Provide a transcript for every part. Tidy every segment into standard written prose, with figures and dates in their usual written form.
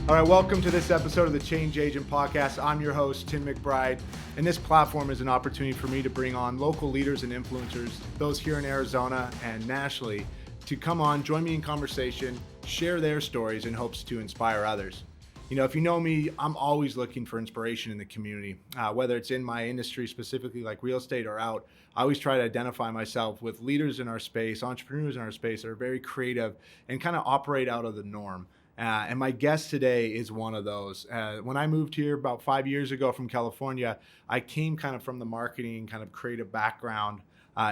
All right, welcome to this episode of the Change Agent Podcast. I'm your host, Tim McBride, and this platform is an opportunity for me to bring on local leaders and influencers, those here in Arizona and nationally, to come on, join me in conversation, share their stories in hopes to inspire others. You know, if you know me, I'm always looking for inspiration in the community, whether it's in my industry, specifically like real estate, or out. I always try to identify myself with leaders in our space, entrepreneurs in our space that are very creative and kind of operate out of the norm. And my guest today is one of those. When I moved here about 5 years ago from California, I came kind of from the marketing kind of creative background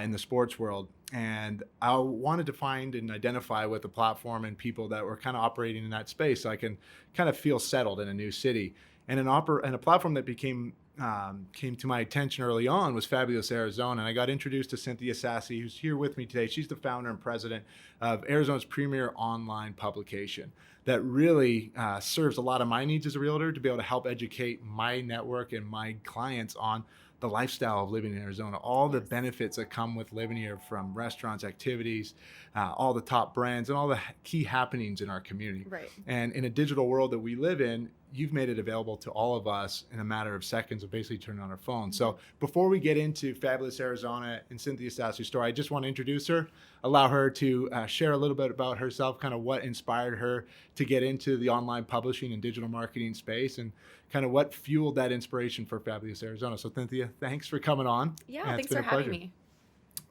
in the sports world. And I wanted to find and identify with a platform and people that were kind of operating in that space so I can kind of feel settled in a new city. And a platform that came to my attention early on was Fabulous Arizona. And I got introduced to Cynthia Sassi, who's here with me today. She's the founder and president of Arizona's premier online publication that really serves a lot of my needs as a realtor to be able to help educate my network and my clients on the lifestyle of living in Arizona, all the benefits that come with living here, from restaurants, activities, all the top brands, and all the key happenings in our community. Right. And in a digital world that we live in, you've made it available to all of us in a matter of seconds of basically turning on our phone. So before we get into Fabulous Arizona and Cynthia Sassi's story, I just want to introduce her, allow her to share a little bit about herself, kind of what inspired her to get into the online publishing and digital marketing space, and kind of what fueled that inspiration for Fabulous Arizona. So Cynthia, thanks for coming on. Yeah, thanks for having me.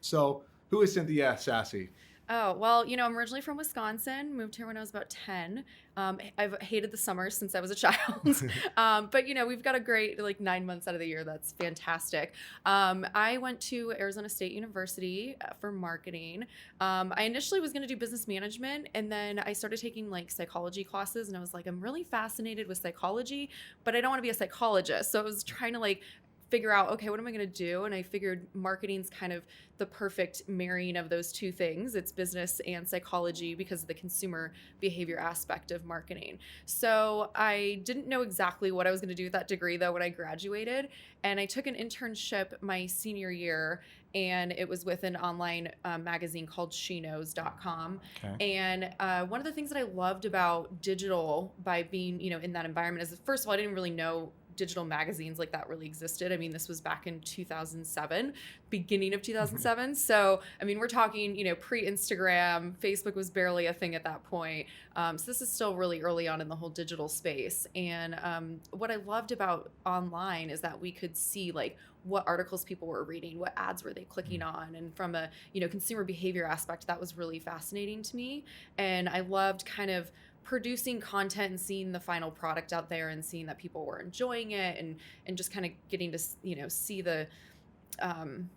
So who is Cynthia Sassi? Oh, well, you know, I'm originally from Wisconsin, moved here when I was about 10. I've hated the summers since I was a child. But, you know, we've got a great, 9 months out of the year. That's fantastic. I went to Arizona State University for marketing. I initially was going to do business management, and then I started taking psychology classes, and I was like, I'm really fascinated with psychology, but I don't want to be a psychologist. So I was trying to figure out, okay, what am I going to do? And I figured marketing's kind of the perfect marrying of those two things. It's business and psychology because of the consumer behavior aspect of marketing. So I didn't know exactly what I was going to do with that degree, though, when I graduated. And I took an internship my senior year, and it was with an online magazine called sheknows.com. Okay. And one of the things that I loved about digital by being, in that environment is, first of all, I didn't really know digital magazines like that really existed. I mean, this was back in 2007, beginning of 2007. So, I mean, we're talking, pre-Instagram, Facebook was barely a thing at that point. So this is still really early on in the whole digital space. And what I loved about online is that we could see what articles people were reading, what ads were they clicking on. And from a, consumer behavior aspect, that was really fascinating to me. And I loved kind of producing content and seeing the final product out there and seeing that people were enjoying it, and just kind of getting to, see the kind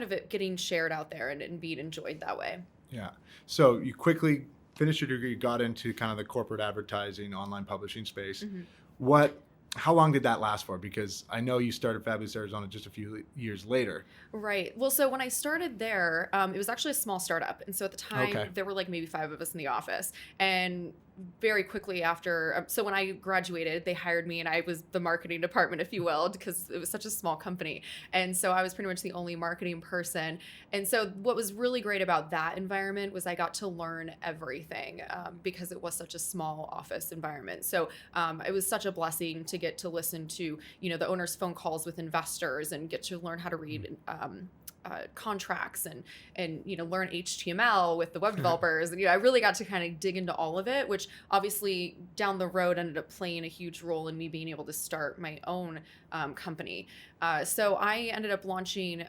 of it getting shared out there and being enjoyed that way. Yeah. So you quickly finished your degree, got into kind of the corporate advertising, online publishing space. Mm-hmm. How long did that last for? Because I know you started Fabulous Arizona just a few years later. Right. Well, so when I started there, it was actually a small startup. And so at the time, there were maybe 5 of us in the office. And very quickly after, so when I graduated, they hired me, and I was the marketing department, if you will, because it was such a small company. And so I was pretty much the only marketing person. And so what was really great about that environment was I got to learn everything because it was such a small office environment. So it was such a blessing to get to listen to, the owner's phone calls with investors and get to learn how to read contracts and learn HTML with the web developers. And I really got to kind of dig into all of it, which obviously down the road ended up playing a huge role in me being able to start my own company. So I ended up launching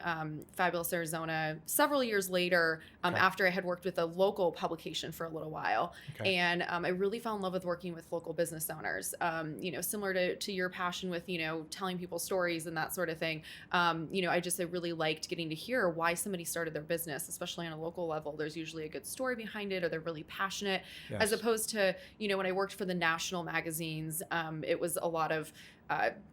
Fabulous Arizona several years later after I had worked with a local publication for a little while. Okay. And I really fell in love with working with local business owners, similar to your passion with, telling people stories and that sort of thing. I really liked getting to hear why somebody started their business, especially on a local level. There's usually a good story behind it, or they're really passionate, as opposed to, when I worked for the national magazines, it was a lot of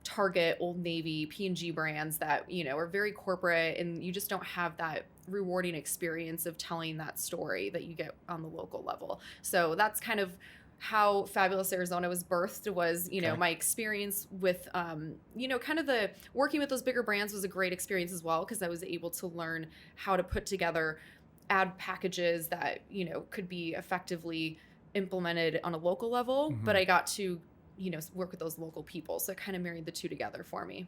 Target, Old Navy, P&G brands that, are very corporate, and you just don't have that rewarding experience of telling that story that you get on the local level. So that's kind of how Fabulous Arizona was birthed, was, my experience with, kind of the working with those bigger brands was a great experience as well, because I was able to learn how to put together ad packages that, could be effectively implemented on a local level, but I got to work with those local people. So it kind of married the two together for me.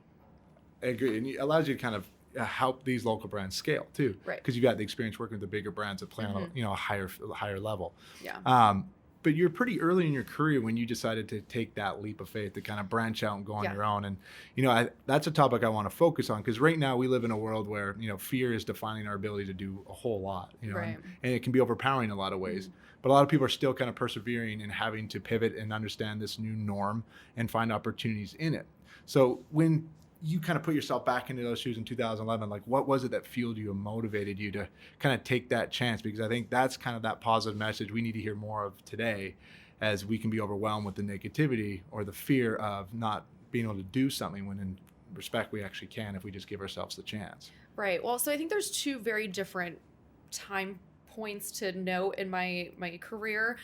I agree. And it allows you to kind of help these local brands scale too. Right. Because you've got the experience working with the bigger brands that play on a higher level. Yeah. But you're pretty early in your career when you decided to take that leap of faith to kind of branch out and go on your own. And, that's a topic I want to focus on, because right now we live in a world where, fear is defining our ability to do a whole lot, right. and it can be overpowering in a lot of ways. But a lot of people are still kind of persevering and having to pivot and understand this new norm and find opportunities in it. So when you kind of put yourself back into those shoes in 2011, like what was it that fueled you and motivated you to kind of take that chance? Because I think that's kind of that positive message we need to hear more of today, as we can be overwhelmed with the negativity or the fear of not being able to do something, when in respect we actually can if we just give ourselves the chance. Right. Well, so I think there's two very different time points to note in my career,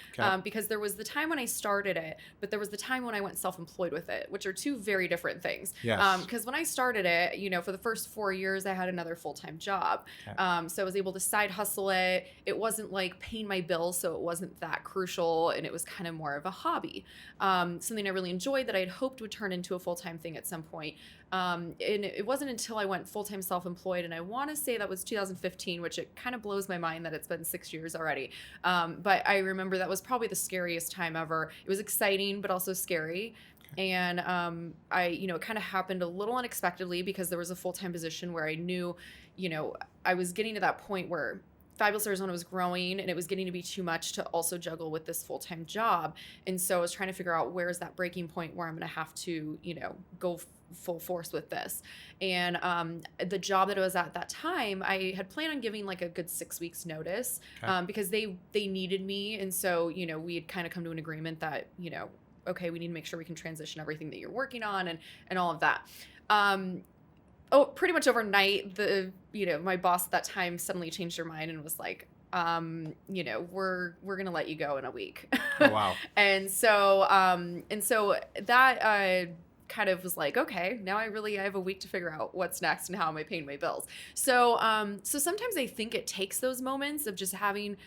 because there was the time when I started it, but there was the time when I went self-employed with it, which are two very different things. Yes. Because when I started it, for the first 4 years, I had another full-time job. So I was able to side hustle it. It wasn't like paying my bills, so it wasn't that crucial, and it was kind of more of a hobby. Something I really enjoyed that I had hoped would turn into a full-time thing at some point. And it wasn't until I went full-time self-employed, and I want to say that was 2015, which it kind of blows my mind that it's been 6 years already. But I remember that was probably the scariest time ever. It was exciting, but also scary. And it kind of happened a little unexpectedly, because there was a full-time position where I knew, I was getting to that point where Fabulous Arizona was growing, and it was getting to be too much to also juggle with this full-time job. And so I was trying to figure out, where's that breaking point where I'm going to have to, go full force with this. And the job that I was at that time, I had planned on giving like a good 6 weeks notice, because they needed me. And so, we had kind of come to an agreement that, okay, we need to make sure we can transition everything that you're working on and all of that. Pretty much overnight, my boss at that time suddenly changed her mind and was like, we're going to let you go in a week. Oh, wow. And so that kind of was like, okay, now I have a week to figure out what's next and how am I paying my bills. So sometimes I think it takes those moments of just having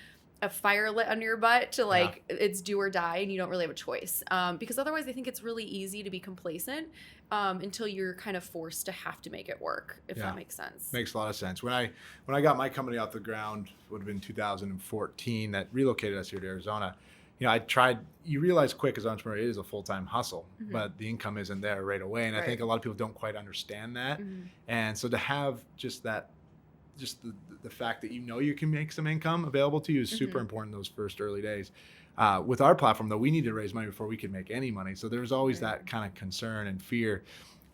a fire lit under your butt to it's do or die, and you don't really have a choice. Because otherwise I think it's really easy to be complacent until you're kind of forced to have to make it work, if that makes sense. Makes a lot of sense. When I got my company off the ground, would have been 2014, that relocated us here to Arizona. You realize quick as an entrepreneur, it is a full-time hustle, but the income isn't there right away. And I think a lot of people don't quite understand that. And so to have just the fact that you can make some income available to you is super important those first early days. With our platform, though, we needed to raise money before we could make any money. So there was always that kind of concern and fear.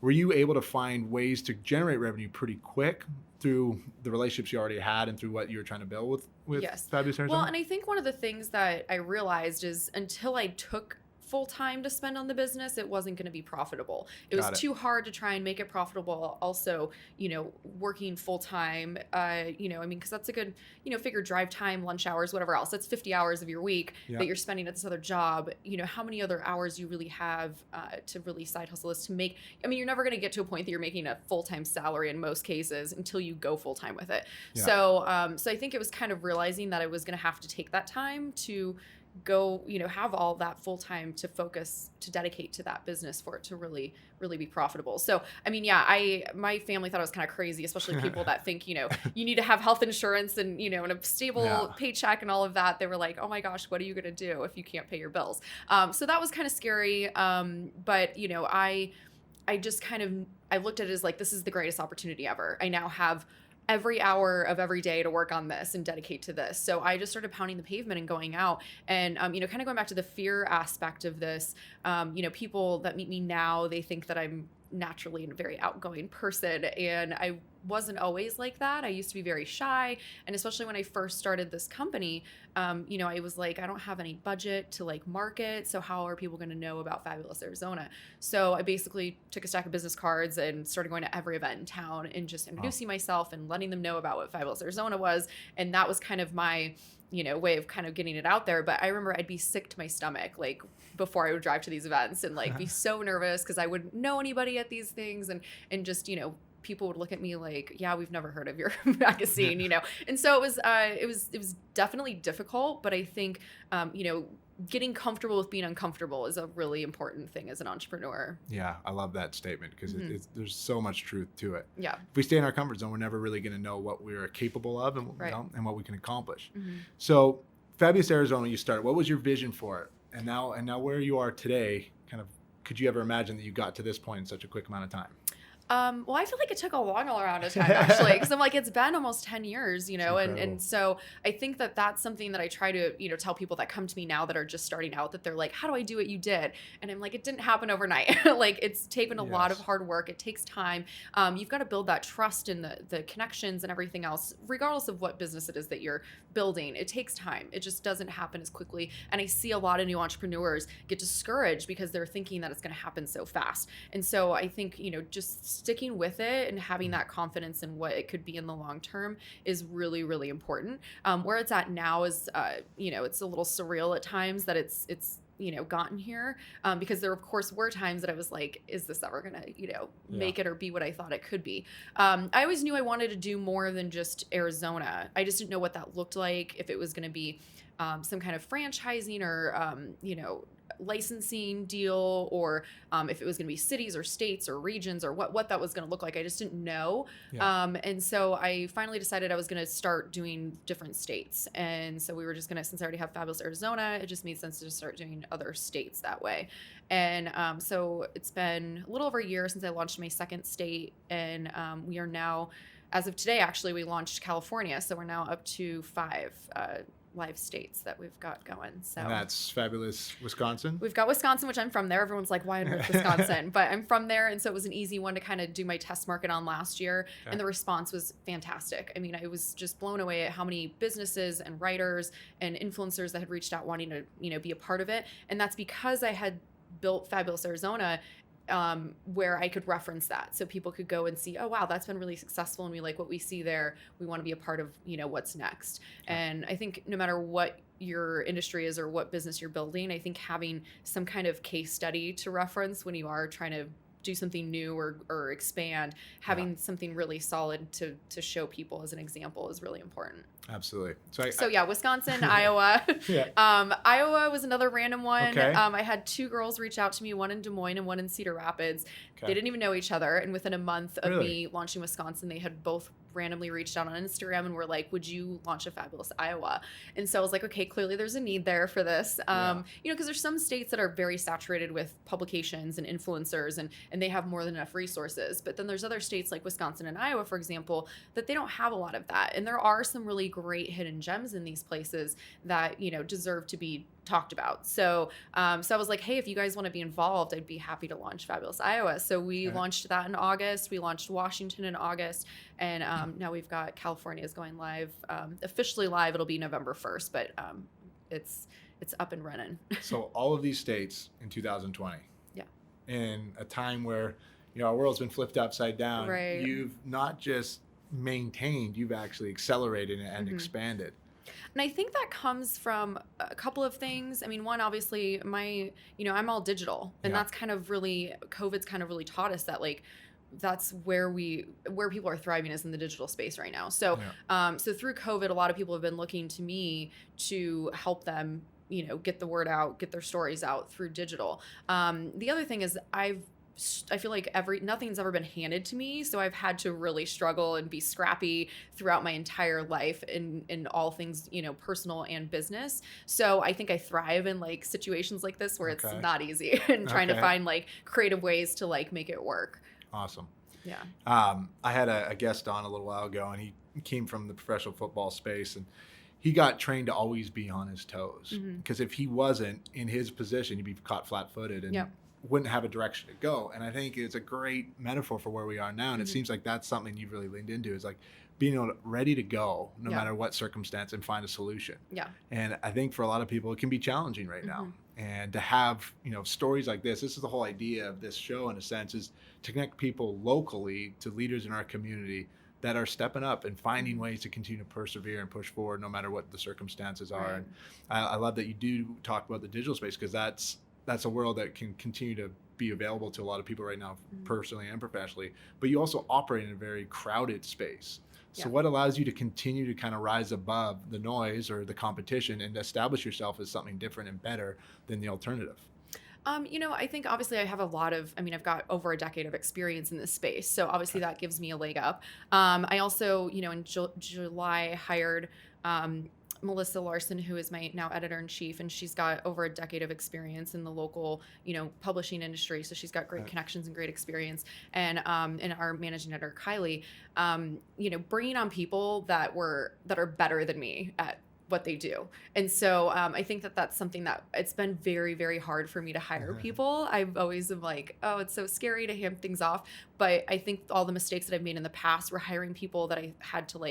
Were you able to find ways to generate revenue pretty quick through the relationships you already had and through what you were trying to build with Yes. Fabulous Arizona? Well, and I think one of the things that I realized is, until I took full time to spend on the business, it wasn't going to be profitable. It was too hard to try and make it profitable. Also, working full time, because that's a good, figure drive time, lunch hours, whatever else. That's 50 hours of your week that you're spending at this other job. How many other hours you really have to really side hustle is to make. You're never going to get to a point that you're making a full time salary in most cases until you go full time with it. Yeah. So I think it was kind of realizing that I was going to have to take that time to go, have all that full time to focus, to dedicate to that business for it to really, really be profitable. So, my family thought I was kind of crazy, especially people that think, you need to have health insurance and, and a stable paycheck and all of that. They were like, oh my gosh, what are you going to do if you can't pay your bills? So that was kind of scary. But, I just I looked at it as like, this is the greatest opportunity ever. I now have every hour of every day to work on this and dedicate to this. So I just started pounding the pavement and going out and, kind of going back to the fear aspect of this, people that meet me now, they think that I'm naturally a very outgoing person. And I wasn't always like that. I used to be very shy. And especially when I first started this company, I was like, I don't have any budget to market. So how are people going to know about Fabulous Arizona? So I basically took a stack of business cards and started going to every event in town and just introducing myself and letting them know about what Fabulous Arizona was. And that was kind of my way of kind of getting it out there. But I remember I'd be sick to my stomach, before I would drive to these events and be so nervous because I wouldn't know anybody at these things. And just, people would look at me like, yeah, we've never heard of your magazine, And so it was definitely difficult. But I think, getting comfortable with being uncomfortable is a really important thing as an entrepreneur. Yeah, I love that statement because there's so much truth to it. Yeah. If we stay in our comfort zone, we're never really going to know what we're capable of and, right. And what we can accomplish. So Fabulous Arizona, you started. What was your vision for it? And now where you are today, kind of, could you ever imagine that you got to this point in such a quick amount of time? Well, I feel like it took a long amount of time, actually, because I'm like, it's been almost 10 years, and so I think that that's something that I try to, tell people that come to me now that are just starting out, that they're like, how do I do what you did? And I'm like, it didn't happen overnight. Like, it's taken a lot of hard work. It takes time. You've got to build that trust and the connections and everything else, regardless of what business it is that you're building. It takes time. It just doesn't happen as quickly. And I see a lot of new entrepreneurs get discouraged because they're thinking that it's going to happen so fast. And so I think, just sticking with it and having that confidence in what it could be in the long term is really, really important. Where it's at now is, it's a little surreal at times that it's gotten here, because there, of course, were times that I was like, is this ever going to, make it or be what I thought it could be? I always knew I wanted to do more than just Arizona. I just didn't know what that looked like, if it was going to be some kind of franchising or, licensing deal, or if it was going to be cities or states or regions or what that was going to look like. I just didn't know. And so I finally decided I was going to start doing different states. And so we were just going to, since I already have Fabulous Arizona, it just made sense to just start doing other states that way. And so it's been a little over a year since I launched my second state. And we are now, as of today, actually, we launched California. So we're now up to 5 live states that we've got going. So, and that's Fabulous Wisconsin? We've got Wisconsin, which I'm from there. Everyone's like, why on earth Wisconsin? But I'm from there. And so it was an easy one to kind of do my test market on last year. Okay. And the response was fantastic. I mean, I was just blown away at how many businesses and writers and influencers that had reached out wanting to, be a part of it. And that's because I had built Fabulous Arizona, where I could reference that, so people could go and see, oh wow, that's been really successful, and we like what we see there. We want to be a part of, what's next. Okay. And I think no matter what your industry is or what business you're building, I think having some kind of case study to reference when you are trying to do something new or expand, having something really solid to show people as an example is really important. Absolutely. So Wisconsin, Iowa. Iowa was another random one. Okay. I had 2 girls reach out to me, one in Des Moines and one in Cedar Rapids. Okay. They didn't even know each other. And within a month of me launching Wisconsin, they had both randomly reached out on Instagram and were like, would you launch a Fabulous Iowa? And so I was like, okay, clearly there's a need there for this. Because there's some states that are very saturated with publications and influencers and they have more than enough resources. But then there's other states like Wisconsin and Iowa, for example, that they don't have a lot of that. And there are some really great hidden gems in these places that, deserve to be talked about. So I was like, hey, if you guys want to be involved, I'd be happy to launch Fabulous Iowa. So we launched that in August. We launched Washington in August. And now we've got California's going live. Officially live, it'll be November 1st, but it's up and running. So all of these states in 2020. Yeah. In a time where, our world's been flipped upside down. Right. You've not just maintained, you've actually accelerated and expanded. And I think that comes from a couple of things. I mean, one, obviously, I'm all digital, and that's kind of really, COVID's kind of really taught us that, like, that's where people are thriving is in the digital space right now. So, so through COVID, a lot of people have been looking to me to help them, get the word out, get their stories out through digital. The other thing is I feel like nothing's ever been handed to me. So I've had to really struggle and be scrappy throughout my entire life in all things, personal and business. So I think I thrive in like situations like this where it's not easy and trying to find like creative ways to like make it work. Awesome. Yeah. I had a guest on a little while ago, and he came from the professional football space, and he got trained to always be on his toes, because if he wasn't in his position, he'd be caught flat-footed and wouldn't have a direction to go. And I think it's a great metaphor for where we are now. And it seems like that's something you've really leaned into, is like being ready to go no matter what circumstance and find a solution. Yeah. And I think for a lot of people, it can be challenging right now. And to have, stories like this is the whole idea of this show, in a sense, is to connect people locally to leaders in our community that are stepping up and finding ways to continue to persevere and push forward no matter what the circumstances are. And I love that you do talk about the digital space, because that's a world that can continue to be available to a lot of people right now, personally and professionally. But you also operate in a very crowded space. So what allows you to continue to kind of rise above the noise or the competition and establish yourself as something different and better than the alternative? I think obviously I've got over a decade of experience in this space. So obviously that gives me a leg up. I also, in July hired Melissa Larson, who is my now editor-in-chief, and she's got over a decade of experience in the local, publishing industry. So she's got great connections and great experience. And our managing editor, Kylie, bringing on people that are better than me at what they do. And so I think that that's something that it's been very, very hard for me to hire people. I've always am like, oh, it's so scary to hand things off. But I think all the mistakes that I've made in the past were hiring people that I had to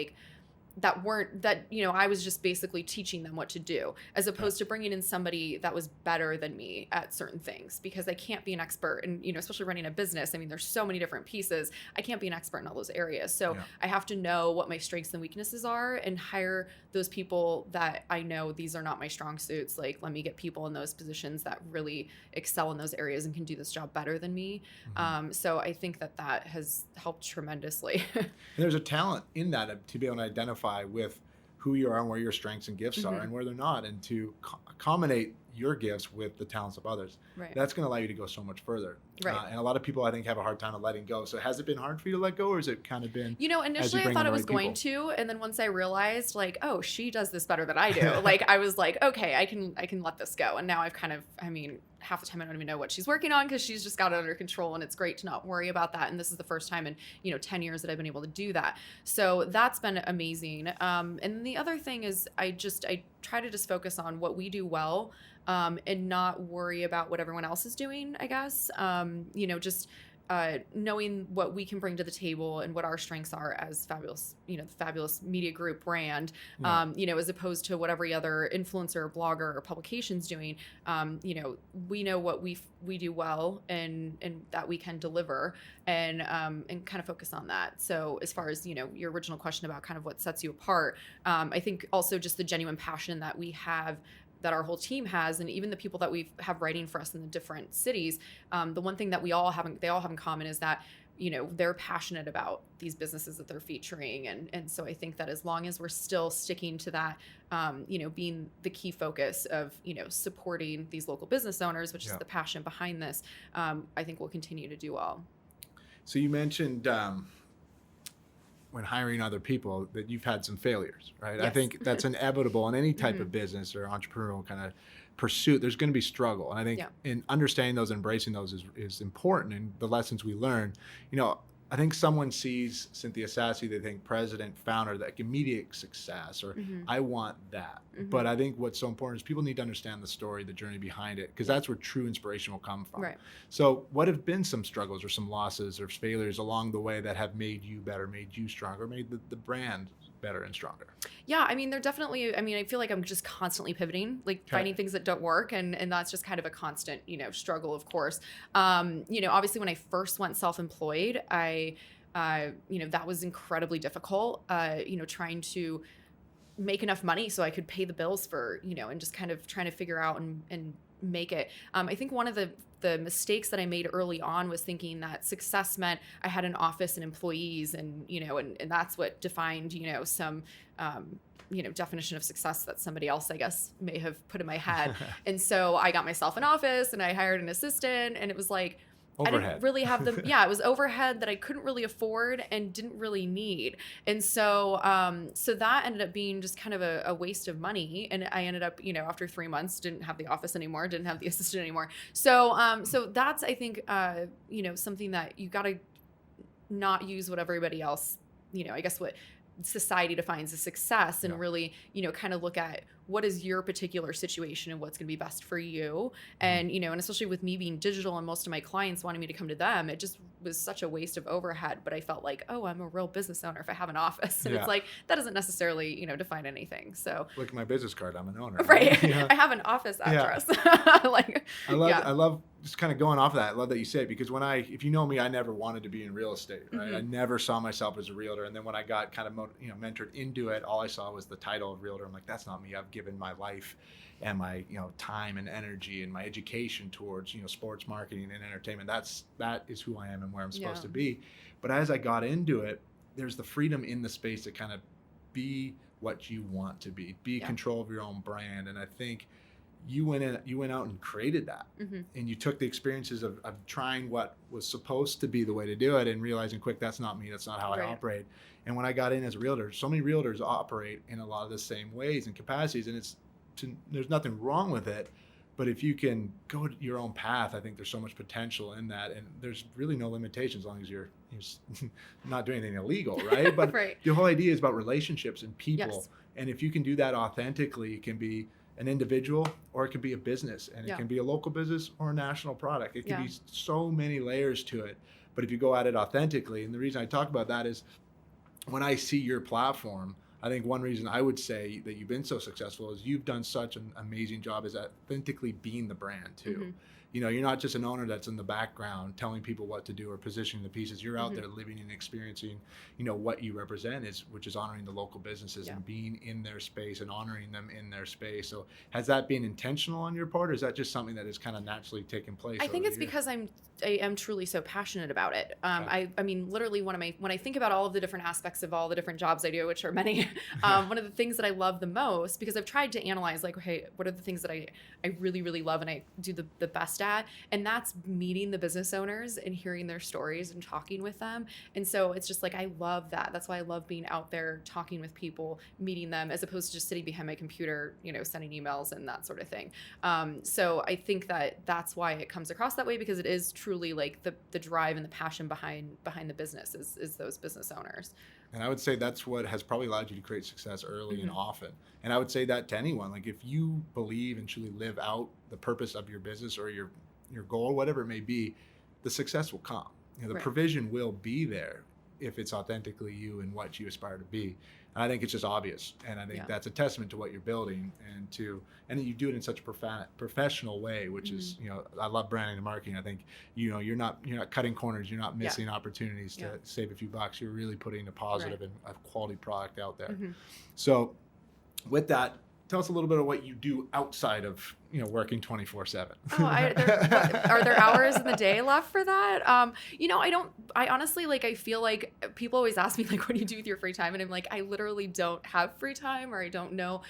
I was just basically teaching them what to do, as opposed to bringing in somebody that was better than me at certain things, because I can't be an expert. And, especially running a business, I mean, there's so many different pieces. I can't be an expert in all those areas. So I have to know what my strengths and weaknesses are and hire those people that I know these are not my strong suits. Like, let me get people in those positions that really excel in those areas and can do this job better than me. So I think that has helped tremendously. And there's a talent in that to be able to identify with who you are and where your strengths and gifts are and where they're not, and to accommodate your gifts with the talents of others. Right. That's going to allow you to go so much further. Right. And a lot of people, I think, have a hard time of letting go. So has it been hard for you to let go, or has it kind of been? Initially I thought it was going to, and then once I realized, like, oh, she does this better than I do. Like, I was like, okay, I can let this go. And now I've half the time I don't even know what she's working on, because she's just got it under control, and it's great to not worry about that. And this is the first time in 10 years that I've been able to do that. So that's been amazing. And the other thing is I try to just focus on what we do well, and not worry about what everyone else is doing, I guess. Knowing what we can bring to the table and what our strengths are as fabulous, the Fabulous Media Group brand, as opposed to what every other influencer, blogger, or publication's doing. We know what we do well and that we can deliver, and kind of focus on that. So as far as, your original question about kind of what sets you apart, I think also just the genuine passion that we have, that our whole team has, and even the people that we have writing for us in the different cities, the one thing that they all have in common is that, they're passionate about these businesses that they're featuring. And so I think that as long as we're still sticking to that, being the key focus of, supporting these local business owners, which is the passion behind this, I think we'll continue to do well. So you mentioned when hiring other people that you've had some failures, right? Yes. I think that's inevitable in any type of business or entrepreneurial kind of pursuit. There's going to be struggle. And I think in understanding those and embracing those is important. And the lessons we learn, I think someone sees Cynthia Sassi, they think president, founder, like immediate success, or I want that. But I think what's so important is people need to understand the story, the journey behind it, because that's where true inspiration will come from. Right. So what have been some struggles or some losses or failures along the way that have made you better, made you stronger, made the brand better and stronger? Yeah, they're definitely, I feel like I'm just constantly pivoting, like finding things that don't work. And that's just kind of a constant, struggle, of course. Obviously when I first went self-employed, that was incredibly difficult, trying to make enough money so I could pay the bills for, and just kind of trying to figure out and make it. I think one of the mistakes that I made early on was thinking that success meant I had an office and employees, and and that's what defined some definition of success that somebody else, I guess, may have put in my head. And so I got myself an office and I hired an assistant, and it was like, overhead. I didn't really have the, it was overhead that I couldn't really afford and didn't really need. And so, so that ended up being just kind of a waste of money. And I ended up, after 3 months, didn't have the office anymore, didn't have the assistant anymore. So, so that's, I think, something that you got to not use what everybody else, I guess what society defines as success, and really, kind of look at what is your particular situation and what's going to be best for you. And, and especially with me being digital and most of my clients wanting me to come to them, it just was such a waste of overhead. But I felt like, oh, I'm a real business owner if I have an office. And it's like, that doesn't necessarily, define anything. So look at my business card. I'm an owner. Right. I have an office address. I love just kind of going off of that. I love that you say it, because if you know me, I never wanted to be in real estate, right? I never saw myself as a realtor. And then when I got kind of, mentored into it, all I saw was the title of realtor. I'm like, that's not me. I've given my life and my, time and energy and my education towards, sports marketing and entertainment. That is who I am and where I'm supposed to be. But as I got into it, there's the freedom in the space to kind of be what you want to be in control of your own brand. And I think you went out and created that, and you took the experiences of trying what was supposed to be the way to do it and realizing quick, that's not me, that's not how I operate. And when I got in as a realtor, so many realtors operate in a lot of the same ways and capacities, and there's nothing wrong with it. But if you can go your own path, I think there's so much potential in that, and there's really no limitations as long as you're not doing anything illegal, right? But the whole idea is about relationships and people, and if you can do that authentically, it can be an individual or it can be a business, and it can be a local business or a national product. It can be so many layers to it. But if you go at it authentically, and the reason I talk about that is when I see your platform, I think one reason I would say that you've been so successful is you've done such an amazing job as authentically being the brand too. You're not just an owner that's in the background telling people what to do or positioning the pieces. You're out there living and experiencing, what you represent which is honoring the local businesses and being in their space and honoring them in their space. So has that been intentional on your part, or is that just something that has kind of naturally taken place? I think it's because I am truly so passionate about it. I mean, literally when I think about all of the different aspects of all the different jobs I do, which are many, one of the things that I love the most, because I've tried to analyze like, okay, what are the things that I really, really love and I do the best at? And that's meeting the business owners and hearing their stories and talking with them. And so it's just like, I love that. That's why I love being out there talking with people, meeting them, as opposed to just sitting behind my computer, sending emails and that sort of thing. So I think that's why it comes across that way, because it is truly like the drive and the passion behind the business is those business owners. And I would say that's what has probably allowed you to create success early and often. And I would say that to anyone, like if you believe and truly live out the purpose of your business or your goal, whatever it may be, the success will come. The provision will be there if it's authentically you and what you aspire to be. And I think it's just obvious. And I think that's a testament to what you're building and you do it in such a professional way, which is, I love branding and marketing. I think, you're not cutting corners. You're not missing opportunities to save a few bucks. You're really putting a positive and a quality product out there. So with that, tell us a little bit of what you do outside of working 24/7. Oh, are there hours in the day left for that? I honestly, like, I feel like people always ask me, like, what do you do with your free time? And I'm like, I literally don't have free time, or I don't know,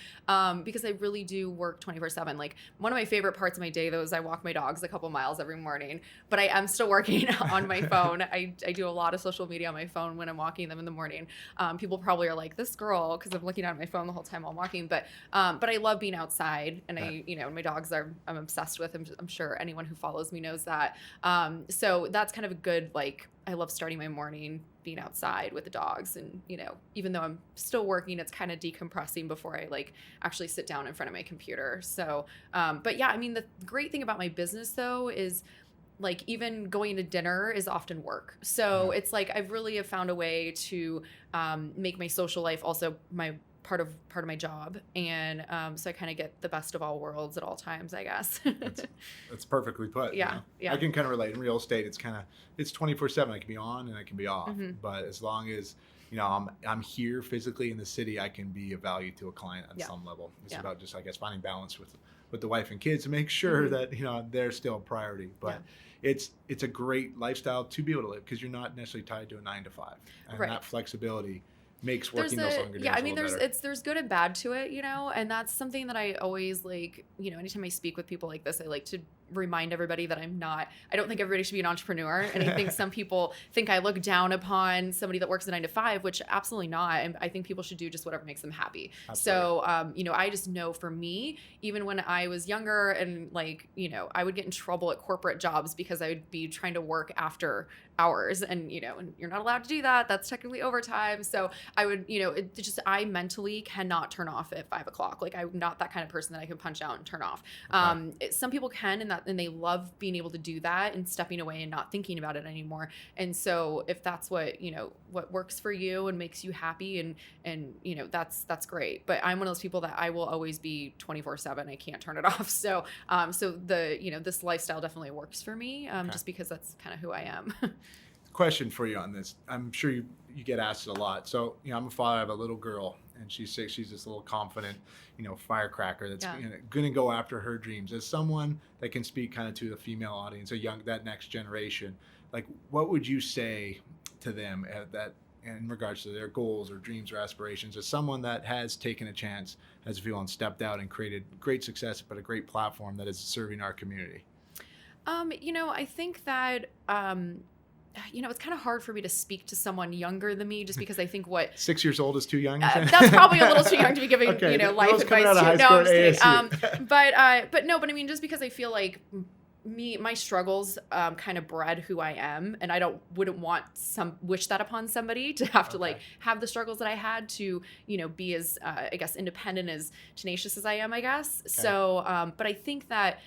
because I really do work 24/7. Like, one of my favorite parts of my day, though, is I walk my dogs a couple miles every morning, but I am still working on my phone. I do a lot of social media on my phone when I'm walking them in the morning. People probably are like, this girl, because I'm looking at my phone the whole time while I'm walking, but I love being outside, and my dogs I'm obsessed with. I'm sure anyone who follows me knows that. So that's kind of a good, like, I love starting my morning being outside with the dogs, and even though I'm still working, it's kind of decompressing before I like actually sit down in front of my computer. So but yeah, I mean, the great thing about my business though is, like, even going to dinner is often work. So it's like I've really have found a way to make my social life also my part of my job, and so I kind of get the best of all worlds at all times, I guess. That's perfectly put. Yeah. I can kind of relate. In real estate, it's 24/7. I can be on and I can be off, but as long as I'm here physically in the city, I can be of value to a client at some level. It's about just, I guess, finding balance with the wife and kids to make sure that they're still a priority. But it's a great lifestyle to be able to live, because you're not necessarily tied to a 9 to 5, and that flexibility makes working those longer days a little better. There's good and bad to it, and that's something that I always like, anytime I speak with people like this, I like to remind everybody that I don't think everybody should be an entrepreneur. And I think some people think I look down upon somebody that works a 9 to 5, which absolutely not. And I think people should do just whatever makes them happy. Absolutely. So, I just know for me, even when I was younger and like, I would get in trouble at corporate jobs because I would be trying to work after hours, and, and you're not allowed to do that. That's technically overtime. So I would, I mentally cannot turn off at 5 o'clock. Like, I'm not that kind of person that I can punch out and turn off. Some people can, and they love being able to do that and stepping away and not thinking about it anymore. And so if that's what works for you and makes you happy, and that's great. But I'm one of those people that I will always be 24/7. I can't turn it off. So this lifestyle definitely works for me, just because that's kind of who I am. Question for you on this. I'm sure you get asked it a lot. So, I'm a father. I have a little girl, and she's 6. She's this little confident, firecracker that's going to go after her dreams. As someone that can speak kind of to the female audience, that next generation, like, what would you say to them that in regards to their goals or dreams or aspirations, as someone that has taken a chance, has a feel, and stepped out and created great success, but a great platform that is serving our community? I think that, it's kind of hard for me to speak to someone younger than me just because I think 6 years old is too young? That's probably a little too young to be giving, Okay, life advice to. No, I'm just kidding. But I mean, just because I feel like my struggles kind of bred who I am, and I wouldn't want wish that upon somebody to have to have the struggles that I had to, be as, I guess, independent, as tenacious as I am, I guess. Okay. So, but I think that,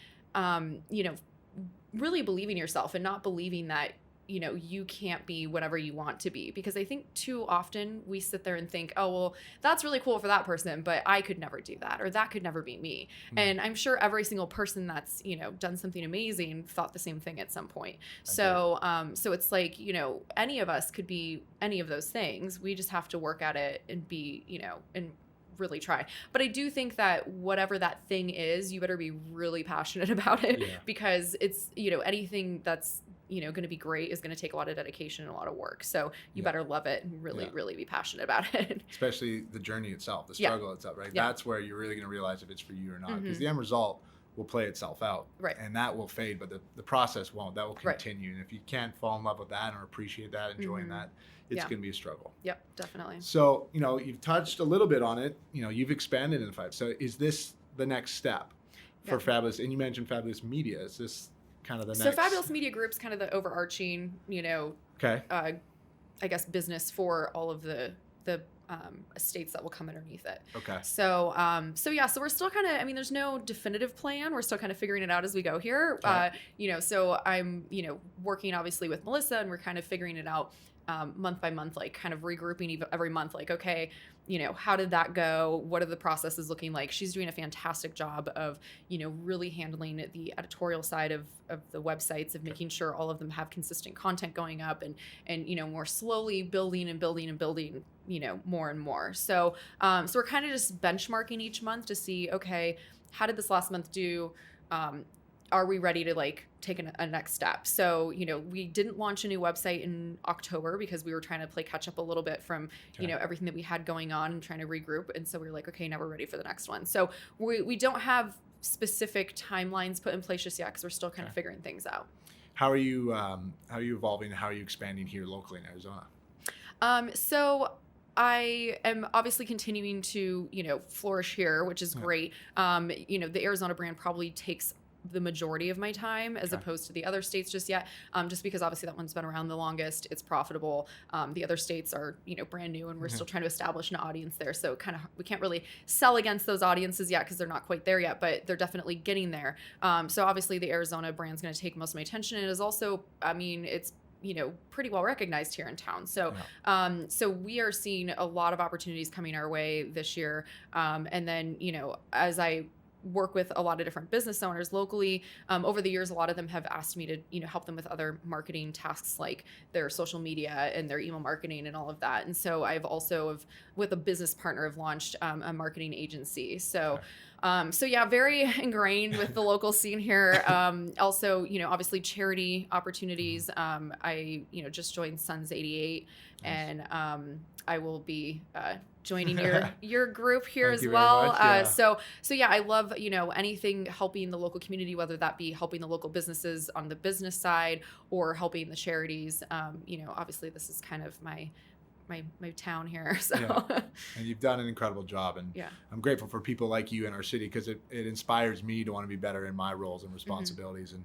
really believing yourself and not believing that, you can't be whatever you want to be. Because I think too often we sit there and think, oh, well, that's really cool for that person, but I could never do that, or that could never be me. Mm. And I'm sure every single person that's, done something amazing thought the same thing at some point. So, so it's like, any of us could be any of those things. We just have to work at it and be, and really try. But I do think that whatever that thing is, you better be really passionate about it, because it's, anything that's, going to be great is going to take a lot of dedication and a lot of work. So you better love it and really be passionate about it. Especially the journey itself, the struggle itself, right? Yeah. That's where you're really going to realize if it's for you or not, because the end result will play itself out, right? And that will fade, but the process won't. That will continue. Right. And if you can't fall in love with that or appreciate that, enjoying that, it's going to be a struggle. Yep, definitely. So, you've touched a little bit on it. You've expanded in the five. So is this the next step for Fabulous? And you mentioned Fabulous Media. Is this kind of the next? So Fabulous Media Group's kind of the overarching, I guess, business for all of the estates that will come underneath it. Okay. So we're still kind of, there's no definitive plan. We're still kind of figuring it out as we go here. Okay. So I'm, working obviously with Melissa, and we're kind of figuring it out month by month, like kind of regrouping every month, like, okay, how did that go? What are the processes looking like? She's doing a fantastic job of, really handling the editorial side of the websites, of making sure all of them have consistent content going up, and more slowly building, more and more. So, so we're kind of just benchmarking each month to see, okay, how did this last month do? Are we ready to take a next step? So, we didn't launch a new website in October because we were trying to play catch up a little bit from, everything that we had going on and trying to regroup. And so we were like, okay, now we're ready for the next one. So we don't have specific timelines put in place just yet, because we're still kind of figuring things out. How are you evolving? How are you expanding here locally in Arizona? So I am obviously continuing to, flourish here, which is great. The Arizona brand probably takes the majority of my time as opposed to the other states just yet, just because obviously that one's been around the longest. It's profitable. The other states are, brand new, and we're still trying to establish an audience there. So we can't really sell against those audiences yet because they're not quite there yet, but they're definitely getting there. So obviously the Arizona brand's going to take most of my attention. It is also, it's pretty well recognized here in town. So, so we are seeing a lot of opportunities coming our way this year. And then, as I work with a lot of different business owners locally, over the years, a lot of them have asked me to, help them with other marketing tasks, like their social media and their email marketing and all of that. And so I've also, with a business partner, have launched a marketing agency. So, very ingrained with the local scene here. Also, obviously charity opportunities. I, just joined Sons 88, and I will be joining your group here as well. So I love, anything helping the local community, whether that be helping the local businesses on the business side or helping the charities. Obviously this is kind of my town here. So and you've done an incredible job, and I'm grateful for people like you in our city, because it inspires me to want to be better in my roles and responsibilities. And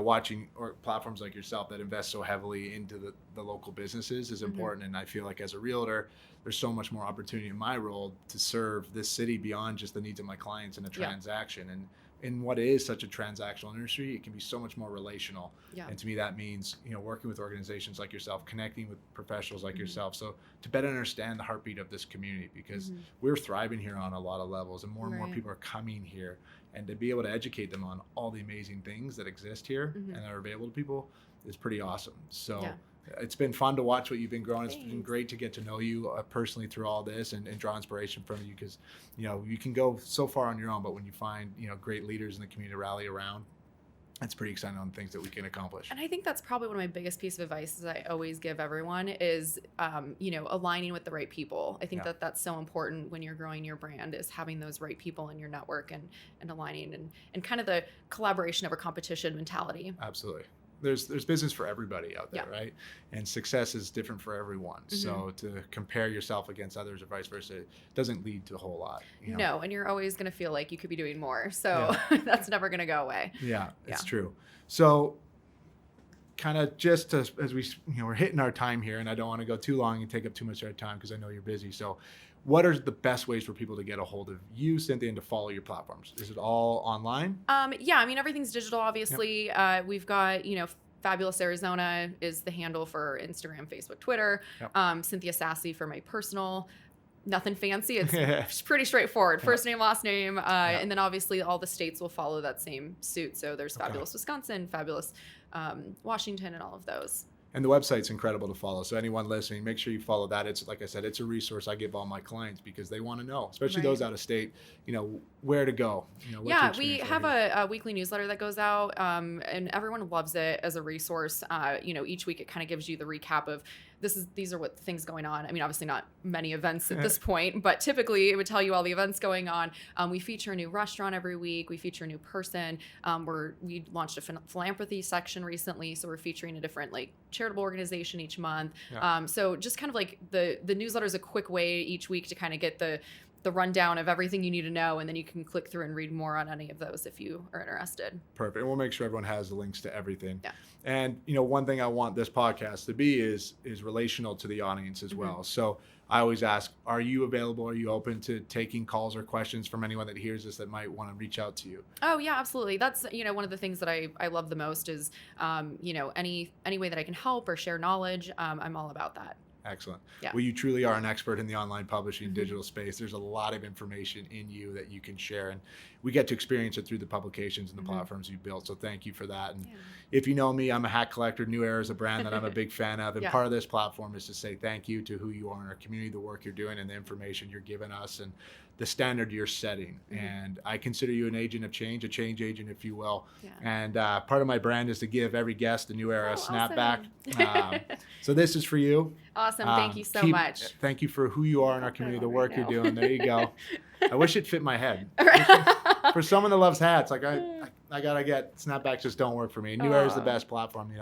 watching platforms like yourself that invest so heavily into the local businesses is important. And I feel like as a realtor, there's so much more opportunity in my role to serve this city beyond just the needs of my clients and a transaction. And in what is such a transactional industry, it can be so much more relational. And to me, that means, working with organizations like yourself, connecting with professionals like yourself. So to better understand the heartbeat of this community, because we're thriving here on a lot of levels, and more people are coming here, and to be able to educate them on all the amazing things that exist here and are available to people is pretty awesome. So it's been fun to watch what you've been growing. It's been great to get to know you personally through all this, and draw inspiration from you, because you can go so far on your own, but when you find great leaders in the community to rally around, That's pretty exciting on things that we can accomplish. And I think that's probably one of my biggest pieces of advice I always give everyone is, aligning with the right people. I think that's so important when you're growing your brand, is having those right people in your network and aligning and kind of the collaboration over competition mentality. Absolutely. There's business for everybody out there, right? And success is different for everyone. Mm-hmm. So to compare yourself against others or vice versa doesn't lead to a whole lot. No, and you're always going to feel like you could be doing more. So that's never going to go away. Yeah, it's true. So kind of just as we, we're hitting our time here, and I don't want to go too long and take up too much of our time because I know you're busy. So what are the best ways for people to get a hold of you, Cynthia, and to follow your platforms? Is it all online? Everything's digital, obviously. We've got, Fabulous Arizona is the handle for Instagram, Facebook, Twitter. Cynthia Sassi for my personal. Nothing fancy. It's pretty straightforward. First name, last name. And then obviously all the states will follow that same suit. So there's Fabulous Wisconsin, Fabulous Washington, and all of those. And the website's incredible to follow. So anyone listening, make sure you follow that. It's, like I said, it's a resource I give all my clients because they want to know, especially those out of state, where to go. We have a weekly newsletter that goes out, and everyone loves it as a resource. Each week it kind of gives you the recap of these are what things going on. I mean, obviously not many events at this point, but typically it would tell you all the events going on. We feature a new restaurant every week. We feature a new person. We launched a philanthropy section recently, so we're featuring a different charitable organization each month. So just kind of the newsletter is a quick way each week to kind of get the rundown of everything you need to know, and then you can click through and read more on any of those if you are interested. Perfect. And we'll make sure everyone has the links to everything. And one thing I want this podcast to be is relational to the audience as well. So I always ask, are you available? Are you open to taking calls or questions from anyone that hears this that might want to reach out to you? Oh yeah, absolutely. That's, one of the things that I love the most is, any way that I can help or share knowledge. I'm all about that. Excellent. Well, you truly are an expert in the online publishing digital space. There's a lot of information in you that you can share, and we get to experience it through the publications and the platforms you built. So thank you for that. And if you know me, I'm a hat collector. New Era is a brand that I'm a big fan of. And part of this platform is to say thank you to who you are in our community, the work you're doing, and the information you're giving us, and the standard you're setting. And I consider you an agent of change, a change agent, if you will. And part of my brand is to give every guest a New Era snapback. Awesome. So this is for you. Awesome. Thank you so much. Thank you for who you are in our community, the work you're doing. There you go. I wish it fit my head. For someone that loves hats, I gotta get snapbacks. Just don't work for me. New Era is the best platform.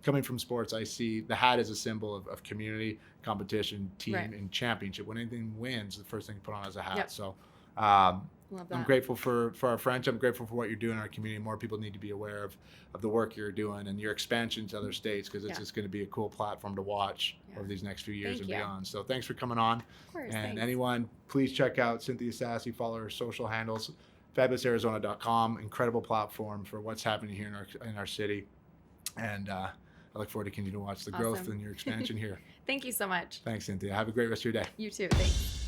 Coming from sports, I see the hat as a symbol of community, competition, team, and championship. When anything wins, the first thing you put on is a hat. So I'm grateful for our friendship. I'm grateful for what you're doing in our community. More people need to be aware of the work you're doing and your expansion to other states, because it's just going to be a cool platform to watch over these next few years beyond. So thanks for coming on. Of course, and anyone, please check out Cynthia Sassi. Follow her social handles, fabulousarizona.com. Incredible platform for what's happening here in our city. And I look forward to continuing to watch the growth and your expansion here. Thank you so much. Thanks, Cynthia. Have a great rest of your day. You too. Thanks.